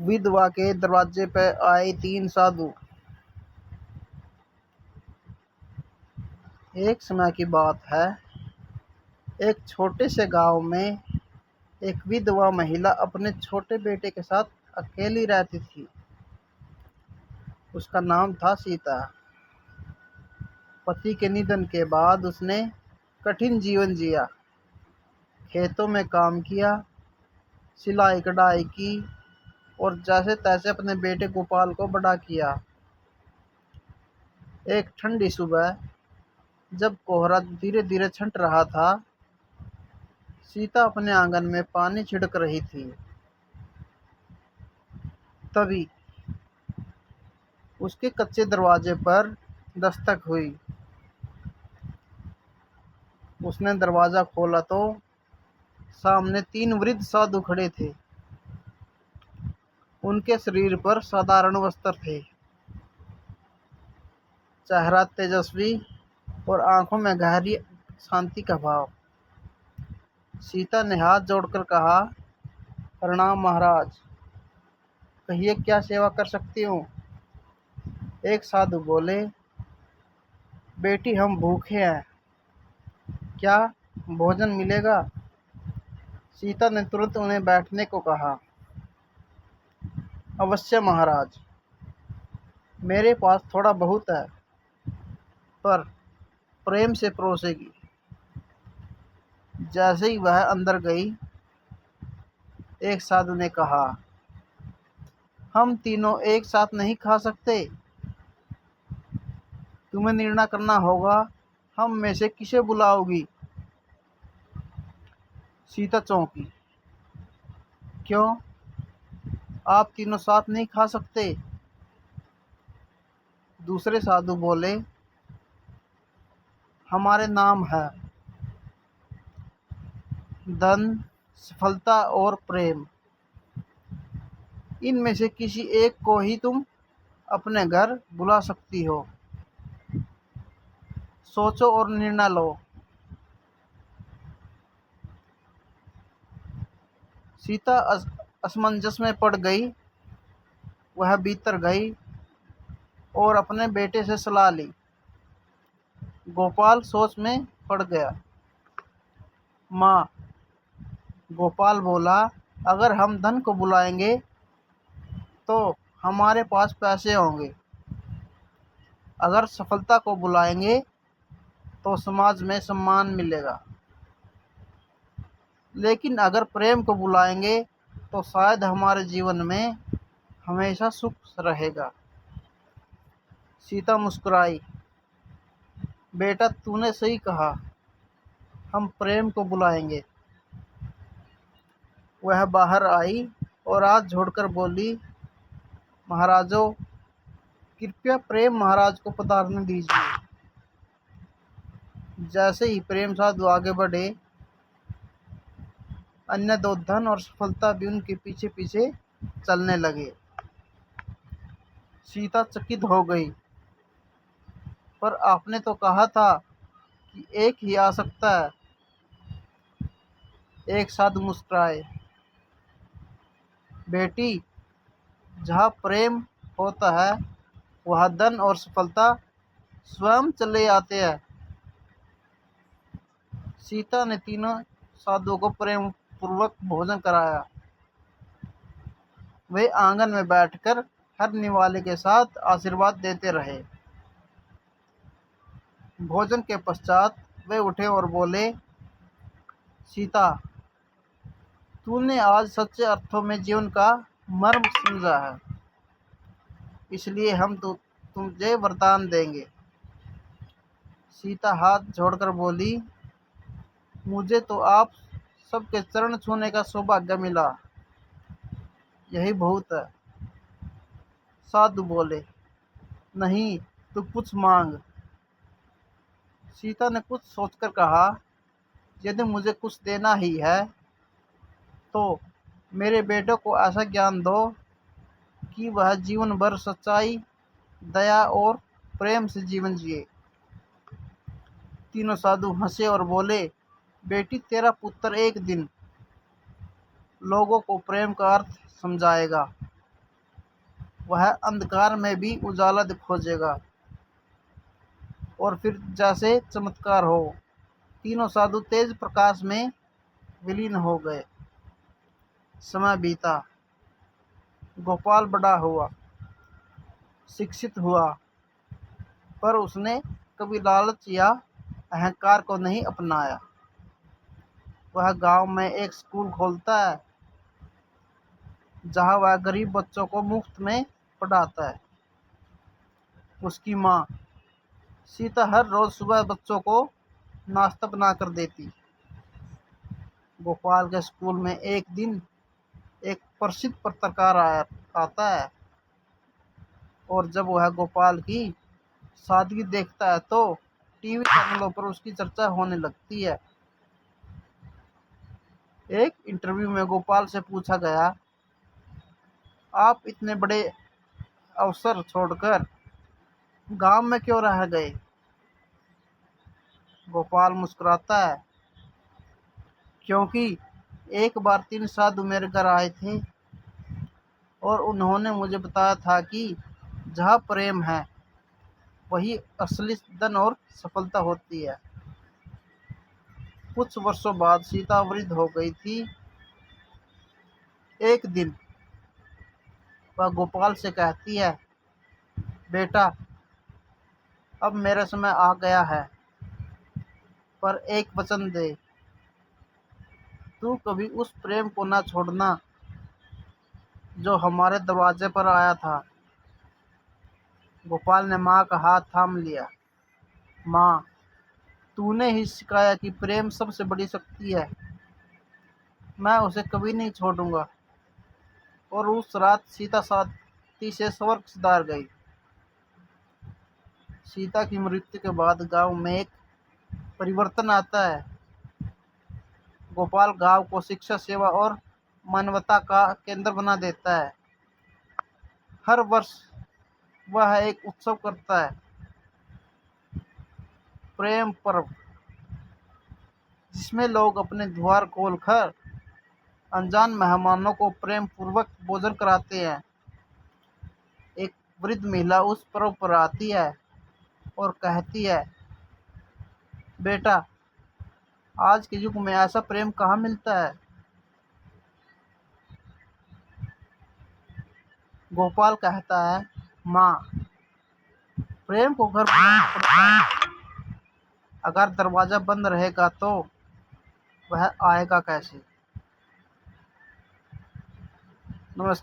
विधवा के दरवाजे पर आए 3 साधु। एक समय की बात है, एक छोटे से गांव में एक विधवा महिला अपने छोटे बेटे के साथ अकेली रहती थी। उसका नाम था सीता। पति के निधन के बाद उसने कठिन जीवन जिया। खेतों में काम किया, सिलाई कढ़ाई की और जैसे तैसे अपने बेटे गोपाल को बड़ा किया। एक ठंडी सुबह जब कोहरा धीरे धीरे छंट रहा था, सीता अपने आंगन में पानी छिड़क रही थी। तभी उसके कच्चे दरवाजे पर दस्तक हुई। उसने दरवाजा खोला तो सामने 3 वृद्ध साधु खड़े थे। उनके शरीर पर साधारण वस्त्र थे, चेहरा तेजस्वी और आंखों में गहरी शांति का भाव। सीता ने हाथ जोड़कर कहा, प्रणाम महाराज, कहिए क्या सेवा कर सकती हूँ। एक साधु बोले, बेटी हम भूखे हैं, क्या भोजन मिलेगा। सीता ने तुरंत उन्हें बैठने को कहा। अवश्य महाराज, मेरे पास थोड़ा बहुत है, पर प्रेम से परोसेगी। जैसे ही वह अंदर गई, एक साधु ने कहा, हम तीनों एक साथ नहीं खा सकते, तुम्हें निर्णय करना होगा, हम में से किसे बुलाओगी। सीता चौंकी, क्यों, आप तीनों साथ नहीं खा सकते। दूसरे साधु बोले, हमारे नाम है धन, सफलता और प्रेम, इनमें से किसी एक को ही तुम अपने घर बुला सकती हो। सोचो और निर्णय लो। सीता असमंजस में पड़ गई। वह भीतर गई और अपने बेटे से सलाह ली। गोपाल सोच में पड़ गया। माँ, गोपाल बोला, अगर हम धन को बुलाएंगे तो हमारे पास पैसे होंगे, अगर सफलता को बुलाएंगे तो समाज में सम्मान मिलेगा, लेकिन अगर प्रेम को बुलाएंगे तो शायद हमारे जीवन में हमेशा सुख रहेगा। सीता मुस्कुराई, बेटा तूने सही कहा, हम प्रेम को बुलाएंगे। वह बाहर आई और हाथ जोड़कर बोली, महाराजों, कृपया प्रेम महाराज को पधारने दीजिए। जैसे ही प्रेम साधु आगे बढ़े, अन्य 2 धन और सफलता भी उनके पीछे पीछे चलने लगे। सीता चकित हो गई, पर आपने तो कहा था कि एक ही आ सकता है। एक साधु मुस्कुराए, बेटी, जहाँ प्रेम होता है वहाँ धन और सफलता स्वयं चले आते हैं। सीता ने तीनों साधुओं को प्रेम पूर्वक भोजन कराया। वे आंगन में बैठकर हर निवाले के साथ आशीर्वाद देते रहे। भोजन के पश्चात वे उठे और बोले, सीता, तूने आज सच्चे अर्थों में जीवन का मर्म समझा है, इसलिए हम तुझे वरदान देंगे। सीता हाथ जोड़कर बोली, मुझे तो आप सबके चरण छूने का सौभाग्य मिला, यही बहुत है। साधु बोले, नहीं, तू कुछ मांग। सीता ने कुछ सोचकर कहा, यदि मुझे कुछ देना ही है तो मेरे बेटे को ऐसा ज्ञान दो कि वह जीवन भर सच्चाई, दया और प्रेम से जीवन जिए। तीनों साधु हंसे और बोले, बेटी, तेरा पुत्र एक दिन लोगों को प्रेम का अर्थ समझाएगा। वह अंधकार में भी उजाला खोजेगा। और फिर जैसे चमत्कार हो, तीनों साधु तेज प्रकाश में विलीन हो गए। समय बीता, गोपाल बड़ा हुआ, शिक्षित हुआ, पर उसने कभी लालच या अहंकार को नहीं अपनाया। वह गांव में एक स्कूल खोलता है, जहां वह गरीब बच्चों को मुफ्त में पढ़ाता है। उसकी माँ सीता हर रोज सुबह बच्चों को नाश्ता बनाकर देती। गोपाल के स्कूल में एक दिन एक प्रसिद्ध पत्रकार आता है, और जब वह गोपाल की सादगी देखता है तो टीवी चैनलों पर उसकी चर्चा होने लगती है। एक इंटरव्यू में गोपाल से पूछा गया, आप इतने बड़े अवसर छोड़कर गांव में क्यों रह गए? गोपाल मुस्कुराता है, क्योंकि एक बार 3 साधु मेरे घर आए थे और उन्होंने मुझे बताया था कि जहाँ प्रेम है वही असली धन और सफलता होती है। कुछ वर्षों बाद सीता वृद्ध हो गई थी। एक दिन वह गोपाल से कहती है, बेटा, अब मेरा समय आ गया है, पर एक वचन दे, तू कभी उस प्रेम को ना छोड़ना जो हमारे दरवाजे पर आया था। गोपाल ने माँ का हाथ थाम लिया। माँ, तूने ही सिखाया कि प्रेम सबसे बड़ी शक्ति है। मैं उसे कभी नहीं छोड़ूंगा। और उस रात सीता साथी से स्वर्ग सिधार गई। सीता की मृत्यु के बाद गांव में एक परिवर्तन आता है। गोपाल गांव को शिक्षा, सेवा और मानवता का केंद्र बना देता है। हर वर्ष वह एक उत्सव करता है, प्रेम पर्व, जिसमें लोग अपने द्वार खोलकर अनजान मेहमानों को प्रेम पूर्वक भोजन कराते हैं। एक वृद्ध महिला उस पर्व पर आती है और कहती है, बेटा, आज के युग में ऐसा प्रेम कहाँ मिलता है? गोपाल कहता है, माँ, प्रेम को घर बुलाना पड़ता है। अगर दरवाजा बंद रहेगा तो वह आएगा कैसे? नमस्कार।